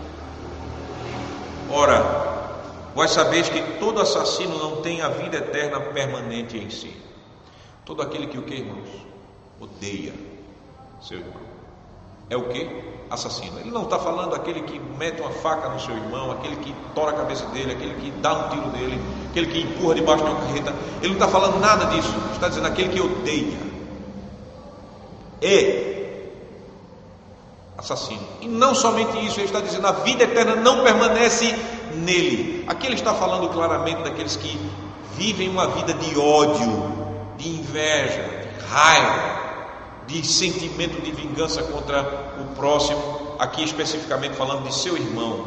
Speaker 1: Ora, vós sabeis que todo assassino não tem a vida eterna permanente em si. Todo aquele que o que, irmãos? Odeia seu irmão. É o que? Assassino. Ele não está falando aquele que mete uma faca no seu irmão, aquele que tora a cabeça dele, aquele que dá um tiro nele, aquele que empurra debaixo de uma carreta. Ele não está falando nada disso. Está dizendo aquele que odeia. Assassino. E não somente isso, ele está dizendo a vida eterna não permanece nele. Aqui ele está falando claramente daqueles que vivem uma vida de ódio, de inveja, de raiva, de sentimento de vingança contra o próximo, aqui especificamente falando de seu irmão.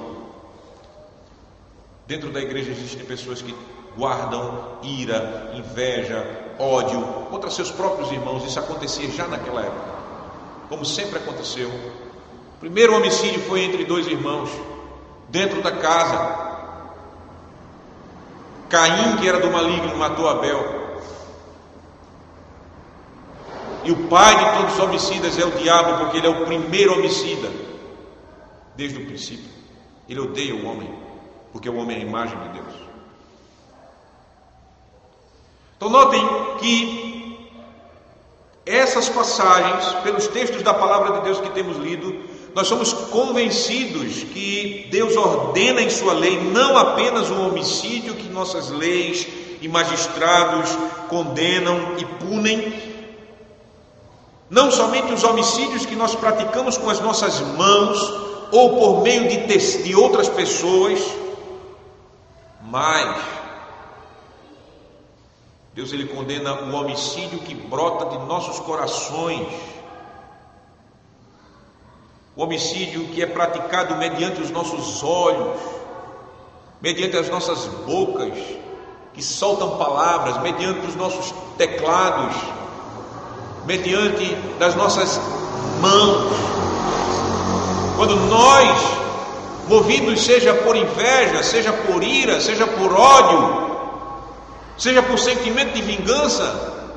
Speaker 1: Dentro da igreja existem pessoas que guardam ira, inveja, ódio contra seus próprios irmãos. Isso acontecia já naquela época, como sempre aconteceu. O primeiro homicídio foi entre dois irmãos, dentro da casa. Caim, que era do maligno, matou Abel. E o pai de todos os homicidas é o diabo, porque ele é o primeiro homicida, desde o princípio. Ele odeia o homem, porque o homem é a imagem de Deus. Então notem que essas passagens, pelos textos da palavra de Deus que temos lido, nós somos convencidos que Deus ordena em sua lei não apenas o homicídio que nossas leis e magistrados condenam e punem, não somente os homicídios que nós praticamos com as nossas mãos ou por meio de outras pessoas, mas Deus ele condena o homicídio que brota de nossos corações, o homicídio que é praticado mediante os nossos olhos, mediante as nossas bocas que soltam palavras, mediante os nossos teclados, mediante das nossas mãos. Quando nós, movidos seja por inveja, seja por ira, seja por ódio, seja por sentimento de vingança,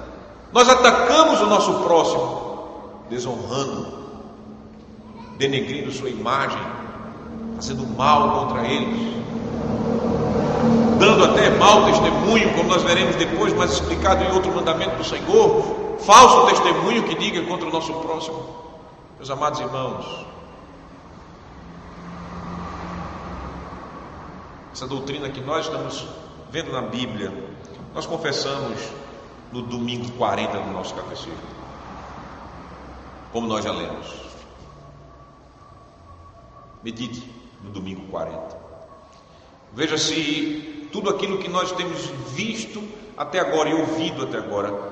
Speaker 1: nós atacamos o nosso próximo, desonrando, denegrindo sua imagem, fazendo mal contra eles, dando até mau testemunho, como nós veremos depois, mas explicado em outro mandamento do Senhor, falso testemunho que diga contra o nosso próximo. Meus amados irmãos, essa doutrina que nós estamos vendo na Bíblia, nós confessamos no domingo 40 do nosso catecismo, como nós já lemos. Medite no domingo 40. Veja se tudo aquilo que nós temos visto até agora e ouvido até agora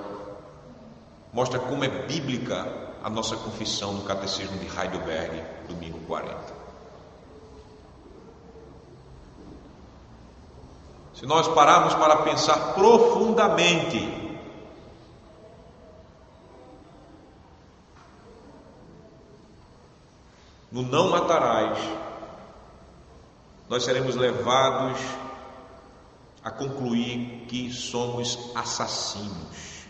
Speaker 1: mostra como é bíblica a nossa confissão no catecismo de Heidelberg, domingo 40. Se nós pararmos para pensar profundamente, no não matarás, nós seremos levados a concluir que somos assassinos.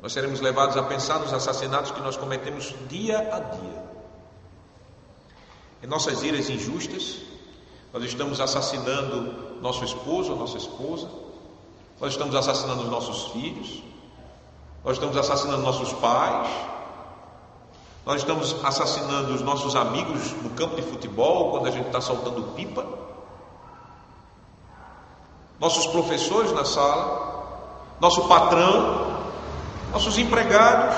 Speaker 1: Nós seremos levados a pensar nos assassinatos que nós cometemos dia a dia. Em nossas iras injustas, nós estamos assassinando nosso esposo ou nossa esposa, nós estamos assassinando os nossos filhos, nós estamos assassinando nossos pais, nós estamos assassinando os nossos amigos no campo de futebol, quando a gente está soltando pipa, nossos professores na sala, nosso patrão, nossos empregados,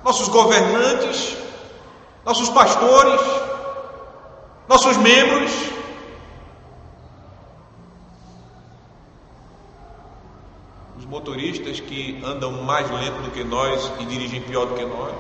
Speaker 1: nossos governantes, nossos pastores, nossos membros. os motoristas que andam mais lento do que nós e dirigem pior do que nós.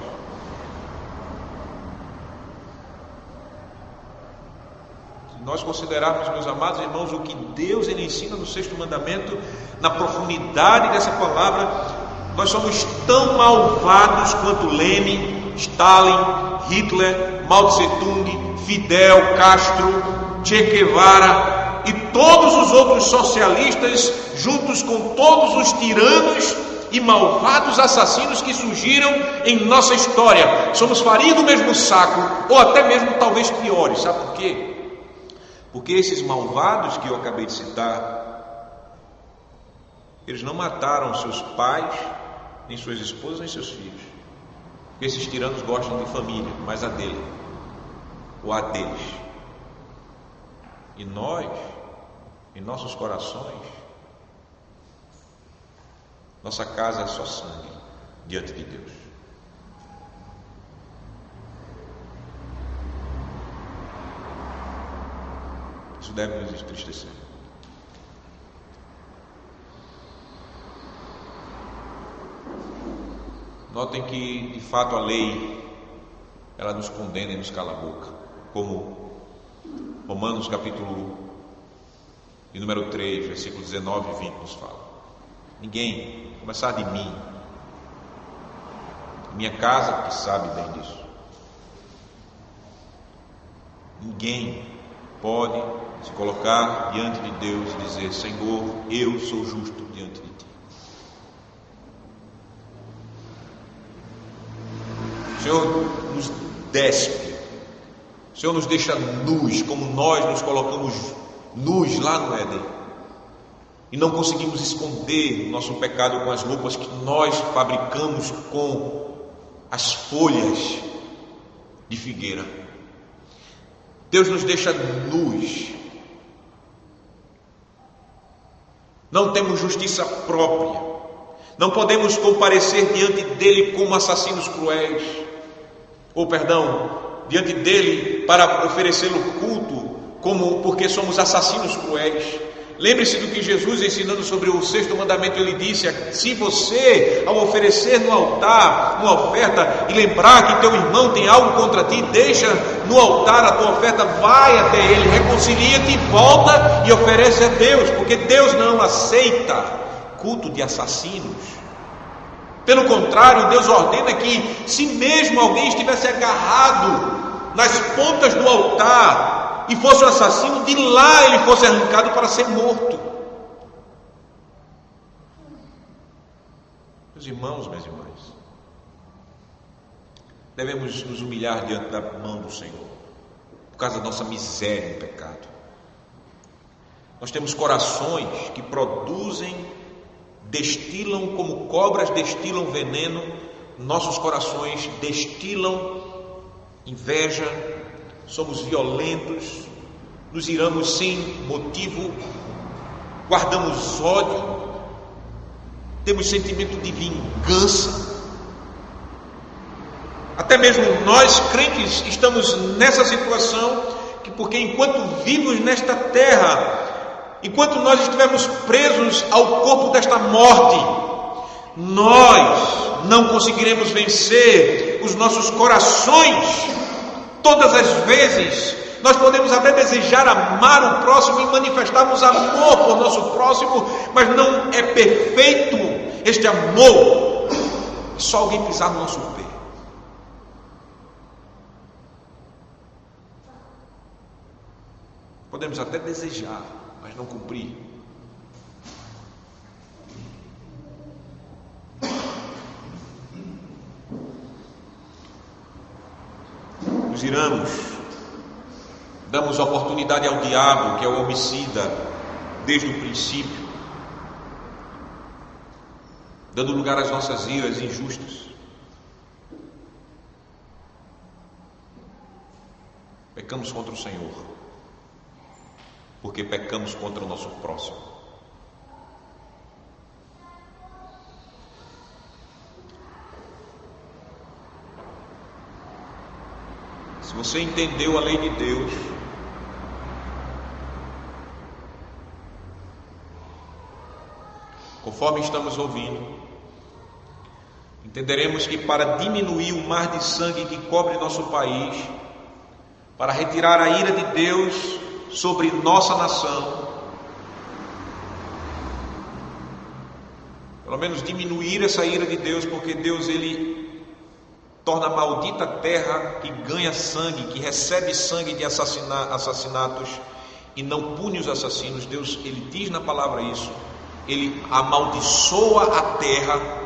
Speaker 1: Se nós considerarmos, meus amados irmãos, o que Deus ele ensina no 6º mandamento, na profundidade dessa palavra, nós somos tão malvados quanto Lenin, Stalin, Hitler, Mao Tse Tung, Fidel Castro, Che Guevara e todos os outros socialistas, juntos com todos os tiranos e malvados assassinos que surgiram em nossa história. Somos farinha do mesmo saco, ou até mesmo talvez piores. Sabe por quê? Porque esses malvados que eu acabei de citar, eles não mataram seus pais, nem suas esposas, nem seus filhos. Porque esses tiranos gostam de família, mas a dele, ou a deles. E nós, em nossos corações, nossa casa é só sangue diante de Deus. Isso deve nos entristecer. Notem que, de fato, a lei, ela nos condena e nos cala a boca, como Romanos capítulo de número 3, versículos 19 e 20 nos fala. Ninguém, começar de mim, minha casa que sabe bem disso, ninguém pode se colocar diante de Deus e dizer: Senhor, eu sou justo diante de Ti. O Senhor nos despe, o Senhor nos deixa nus, como nós nos colocamos nus lá no Éden, e não conseguimos esconder o nosso pecado com as roupas que nós fabricamos com as folhas de figueira. Deus nos deixa nus. Não temos justiça própria. Não podemos comparecer diante dele como assassinos cruéis. Diante dele para oferecê-lo culto, porque somos assassinos cruéis. Lembre-se do que Jesus, ensinando sobre o 6º mandamento, ele disse: se você, ao oferecer no altar uma oferta e lembrar que teu irmão tem algo contra ti, deixa no altar a tua oferta, vai até ele, reconcilia-te, volta e oferece a Deus, porque Deus não aceita culto de assassinos. Pelo contrário, Deus ordena que, se mesmo alguém estivesse agarrado nas pontas do altar e fosse um assassino, de lá ele fosse arrancado para ser morto. Meus irmãos, minhas irmãs, devemos nos humilhar diante da mão do Senhor, por causa da nossa miséria e pecado. Nós temos corações que destilam como cobras destilam veneno. Nossos corações destilam inveja, somos violentos, nos iramos sem motivo, guardamos ódio, temos sentimento de vingança. Até mesmo nós, crentes, estamos nessa situação, porque enquanto vivos nesta terra, enquanto nós estivermos presos ao corpo desta morte, nós não conseguiremos vencer os nossos corações. Todas as vezes nós podemos até desejar amar o próximo e manifestarmos amor por nosso próximo, mas não é perfeito este amor. É só alguém pisar no nosso pé. Podemos até desejar, mas não cumprir. Nos iramos, damos oportunidade ao diabo, que é o homicida, desde o princípio, dando lugar às nossas iras injustas. Pecamos contra o Senhor, porque pecamos contra o nosso próximo. Se você entendeu a lei de Deus, conforme estamos ouvindo, entenderemos que para diminuir o mar de sangue que cobre nosso país, para retirar a ira de Deus sobre nossa nação, pelo menos diminuir essa ira de Deus, porque Deus, Ele torna maldita a terra que ganha sangue, que recebe sangue de assassinatos e não pune os assassinos. Deus, Ele diz na palavra isso, Ele amaldiçoa a terra.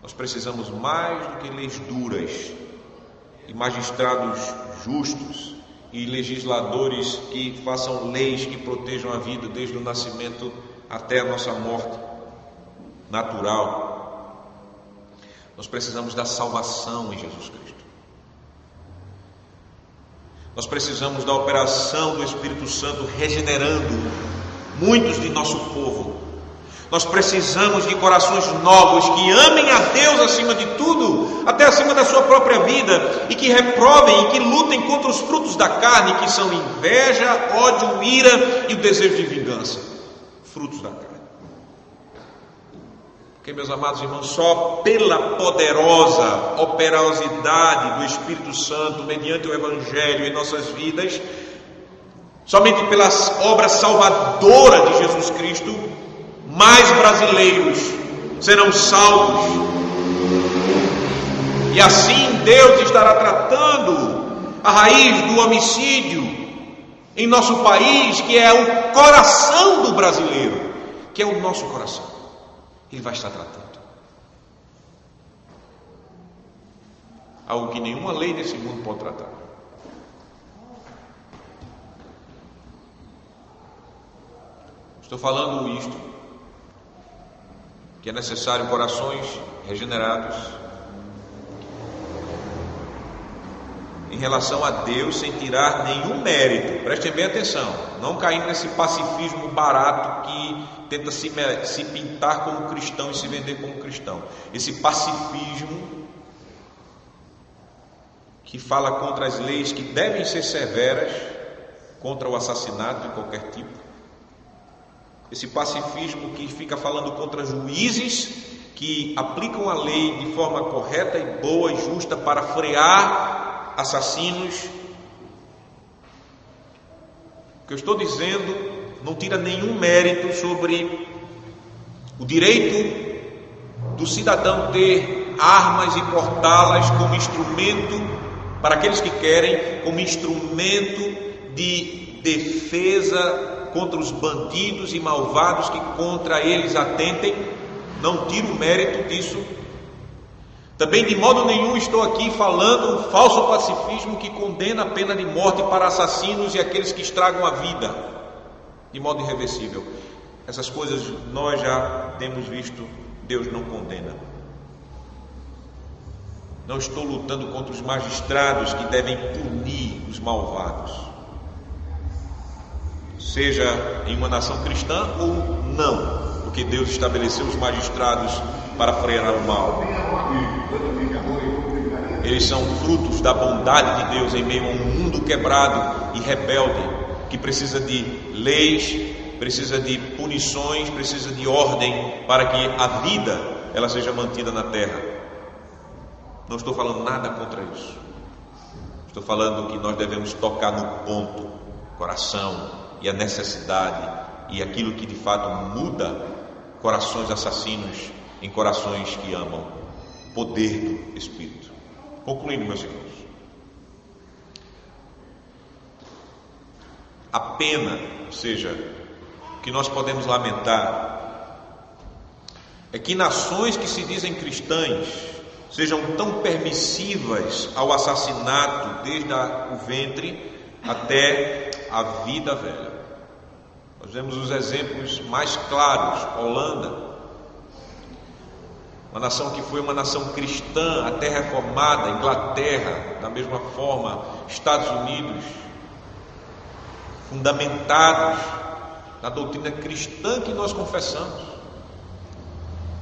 Speaker 1: Nós precisamos mais do que leis duras e magistrados justos e legisladores que façam leis que protejam a vida desde o nascimento até a nossa morte natural. Nós precisamos da salvação em Jesus Cristo. Nós precisamos da operação do Espírito Santo regenerando muitos de nosso povo. Nós precisamos de corações novos que amem a Deus acima de tudo, até acima da sua própria vida, e que reprovem e que lutem contra os frutos da carne, que são inveja, ódio, ira e o desejo de vingança. Frutos da carne. Porque, meus amados irmãos, só pela poderosa operosidade do Espírito Santo, mediante o Evangelho em nossas vidas, somente pela obra salvadora de Jesus Cristo, mais brasileiros serão salvos. E assim Deus estará tratando a raiz do homicídio em nosso país, que é o coração do brasileiro, que é o nosso coração. Ele vai estar tratando. Algo que nenhuma lei desse mundo pode tratar. Estou falando isto, que é necessário corações regenerados em relação a Deus, sem tirar nenhum mérito. Prestem bem atenção, não caindo nesse pacifismo barato que tenta se pintar como cristão e se vender como cristão. Esse pacifismo que fala contra as leis que devem ser severas, contra o assassinato de qualquer tipo. Esse pacifismo que fica falando contra juízes que aplicam a lei de forma correta e boa e justa para frear assassinos. O que eu estou dizendo não tira nenhum mérito sobre o direito do cidadão ter armas e portá-las como instrumento, para aqueles que querem, como instrumento de defesa contra os bandidos e malvados que contra eles atentem. Não tiro o mérito disso. Também de modo nenhum estou aqui falando um falso pacifismo que condena a pena de morte para assassinos e aqueles que estragam a vida de modo irreversível. Essas coisas nós já temos visto, Deus não condena. Não estou lutando contra os magistrados que devem punir os malvados, seja em uma nação cristã ou não, porque Deus estabeleceu os magistrados para frear o mal. Eles são frutos da bondade de Deus em meio a um mundo quebrado e rebelde, que precisa de leis, precisa de punições, precisa de ordem para que a vida ela seja mantida na terra. Não estou falando nada contra isso. Estou falando que nós devemos tocar no ponto, coração e a necessidade e aquilo que de fato muda corações assassinos em corações que amam. Poder do Espírito. Concluindo, meus irmãos, a pena, ou seja, o que nós podemos lamentar é que nações que se dizem cristãs sejam tão permissivas ao assassinato desde o ventre até a vida velha. Nós vemos os exemplos mais claros. Holanda, uma nação que foi uma nação cristã até reformada. Inglaterra, da mesma forma. Estados Unidos, fundamentados na doutrina cristã que nós confessamos,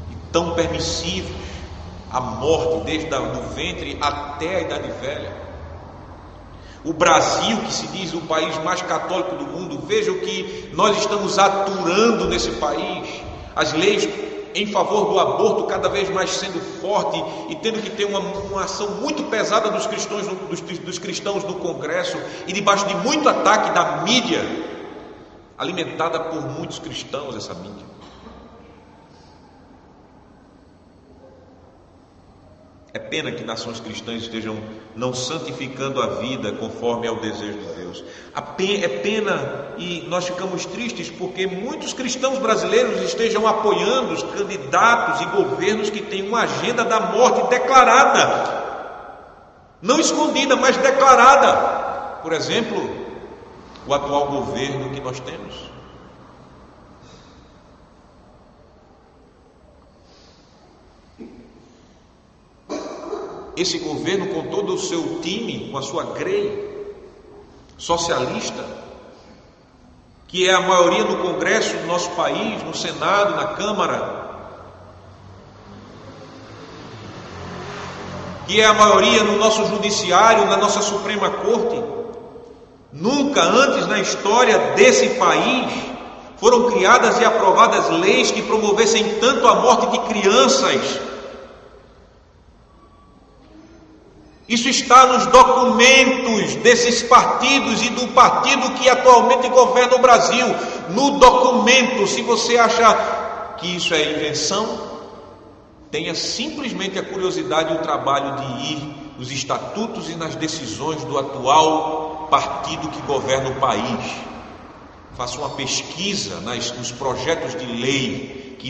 Speaker 1: e tão permissivos à morte desde o ventre até a idade velha. O Brasil, que se diz o país mais católico do mundo, veja o que nós estamos aturando nesse país. As leis em favor do aborto cada vez mais sendo forte e tendo que ter uma ação muito pesada dos cristãos no Congresso e debaixo de muito ataque da mídia, alimentada por muitos cristãos, essa mídia. É pena que nações cristãs estejam não santificando a vida conforme é o desejo de Deus. É pena e nós ficamos tristes porque muitos cristãos brasileiros estejam apoiando os candidatos e governos que têm uma agenda da morte declarada. Não escondida, mas declarada. Por exemplo, o atual governo que nós temos. Esse governo, com todo o seu time, com a sua grei socialista, que é a maioria no Congresso do nosso país, no Senado, na Câmara, que é a maioria no nosso Judiciário, na nossa Suprema Corte, nunca antes na história desse país foram criadas e aprovadas leis que promovessem tanto a morte de crianças. Isso está nos documentos desses partidos e do partido que atualmente governa o Brasil. No documento, se você acha que isso é invenção, tenha simplesmente a curiosidade e o trabalho de ir nos estatutos e nas decisões do atual partido que governa o país. Faça uma pesquisa nos projetos de lei que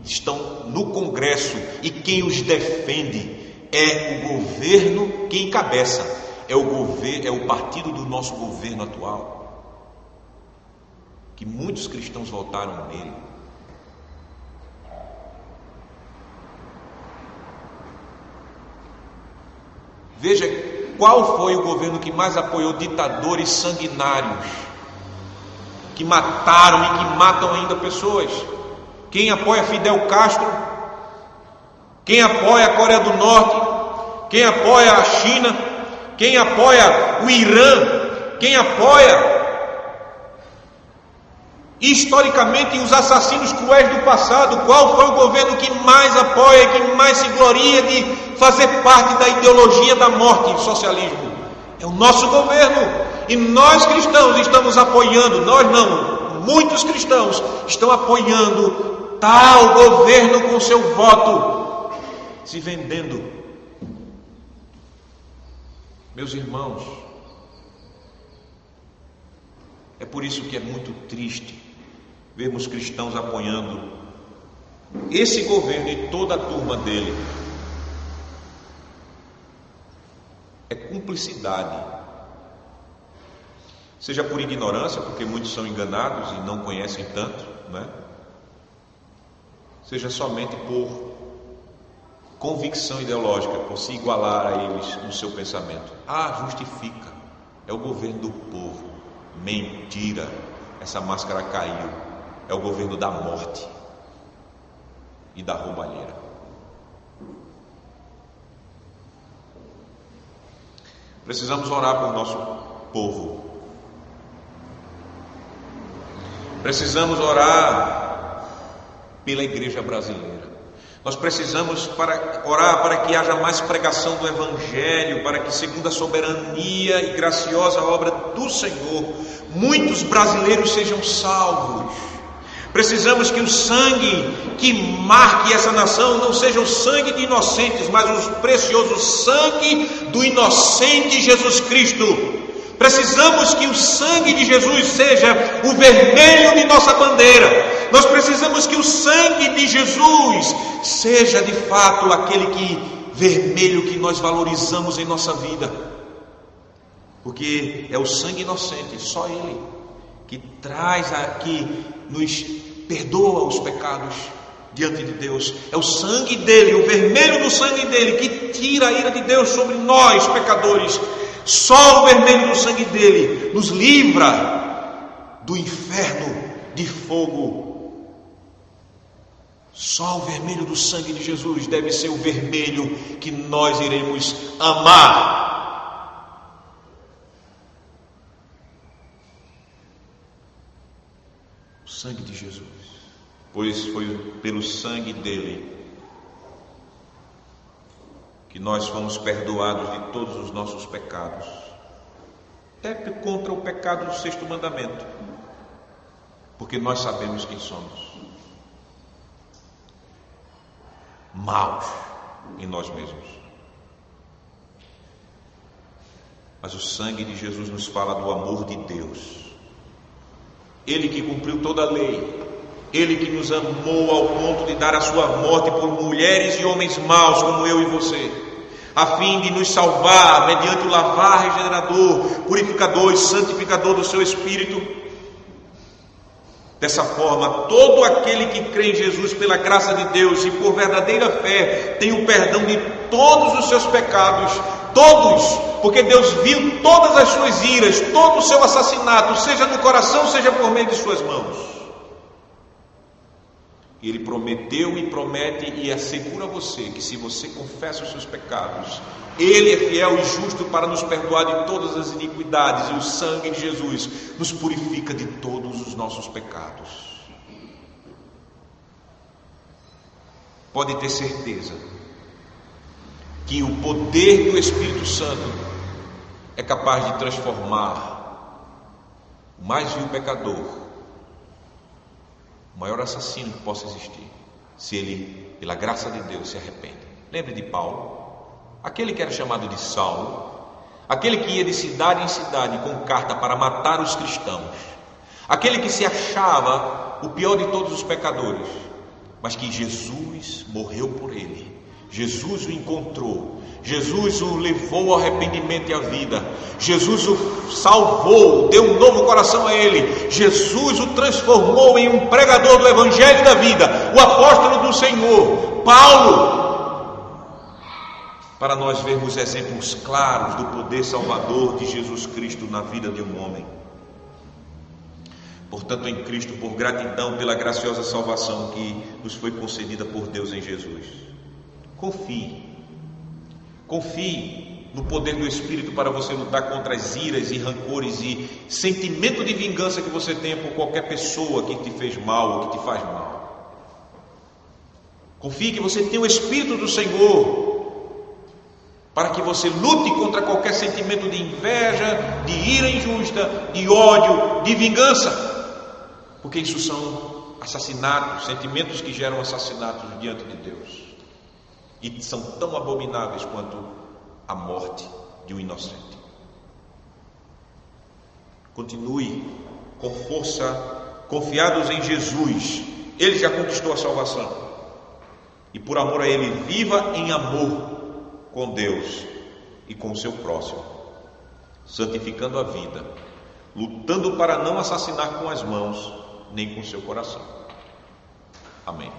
Speaker 1: estão no Congresso e quem os defende. É o governo que encabeça, é o partido do nosso governo atual, que muitos cristãos votaram nele. Veja qual foi o governo que mais apoiou ditadores sanguinários, que mataram e que matam ainda pessoas. Quem apoia Fidel Castro? Quem apoia a Coreia do Norte? Quem apoia a China? Quem apoia o Irã? Quem apoia historicamente os assassinos cruéis do passado? Qual foi o governo que mais apoia, que mais se gloria de fazer parte da ideologia da morte, o socialismo? É o nosso governo. E nós cristãos estamos apoiando, nós não, muitos cristãos estão apoiando tal governo com seu voto, se vendendo. Meus irmãos, é por isso que é muito triste vermos cristãos apoiando esse governo e toda a turma dele. É cumplicidade, seja por ignorância, porque muitos são enganados e não conhecem tanto, né? Seja somente por convicção ideológica, por se igualar a eles no seu pensamento. Justifica, é o governo do povo. Mentira, essa máscara caiu. É o governo da morte e da roubalheira. Precisamos orar por nosso povo. Precisamos orar pela igreja brasileira. Nós precisamos orar para que haja mais pregação do Evangelho, para que, segundo a soberania e graciosa obra do Senhor, muitos brasileiros sejam salvos. Precisamos que o sangue que marque essa nação não seja o sangue de inocentes, mas o precioso sangue do inocente Jesus Cristo. Precisamos que o sangue de Jesus seja o vermelho de nossa bandeira. Nós precisamos que o sangue de Jesus seja de fato aquele vermelho que nós valorizamos em nossa vida. Porque é o sangue inocente, só Ele, que que nos perdoa os pecados diante de Deus. É o sangue dele, o vermelho do sangue dele, que tira a ira de Deus sobre nós, pecadores. Só o vermelho do sangue dele nos livra do inferno de fogo. Só o vermelho do sangue de Jesus deve ser o vermelho que nós iremos amar. sangue de Jesus, pois foi pelo sangue dele que nós fomos perdoados de todos os nossos pecados, até contra o pecado do 6º mandamento, porque nós sabemos quem somos, maus em nós mesmos. Mas o sangue de Jesus nos fala do amor de Deus. Ele que cumpriu toda a lei, Ele que nos amou ao ponto de dar a sua morte por mulheres e homens maus como eu e você, a fim de nos salvar mediante o lavar regenerador, purificador e santificador do seu Espírito. Dessa forma, todo aquele que crê em Jesus pela graça de Deus e por verdadeira fé tem o perdão de todos os seus pecados, todos, porque Deus viu todas as suas iras, todo o seu assassinato, seja no coração, seja por meio de suas mãos. E Ele prometeu e promete e assegura a você que se você confessa os seus pecados, Ele é fiel e justo para nos perdoar de todas as iniquidades, e o sangue de Jesus nos purifica de todos os nossos pecados. Pode ter certeza que o poder do Espírito Santo é capaz de transformar o mais vil pecador, o maior assassino que possa existir, se ele, pela graça de Deus, se arrepende. Lembre de Paulo, aquele que era chamado de Saulo, aquele que ia de cidade em cidade com carta para matar os cristãos, aquele que se achava o pior de todos os pecadores, mas que Jesus morreu por ele, Jesus o encontrou, Jesus o levou ao arrependimento e à vida, Jesus o salvou, deu um novo coração a ele, Jesus o transformou em um pregador do Evangelho da vida, o apóstolo do Senhor, Paulo, para nós vermos exemplos claros do poder salvador de Jesus Cristo na vida de um homem. Portanto, em Cristo, por gratidão pela graciosa salvação que nos foi concedida por Deus em Jesus, confie no poder do Espírito para você lutar contra as iras e rancores e sentimento de vingança que você tenha por qualquer pessoa que te fez mal ou que te faz mal. Confie que você tem o Espírito do Senhor para que você lute contra qualquer sentimento de inveja, de ira injusta, de ódio, de vingança, porque isso são assassinatos, sentimentos que geram assassinatos diante de Deus, e são tão abomináveis quanto a morte de um inocente. Continue com força, confiados em Jesus. Ele já conquistou a salvação, e por amor a Ele, viva em amor com Deus e com o seu próximo, santificando a vida, lutando para não assassinar com as mãos nem com o seu coração. Amém.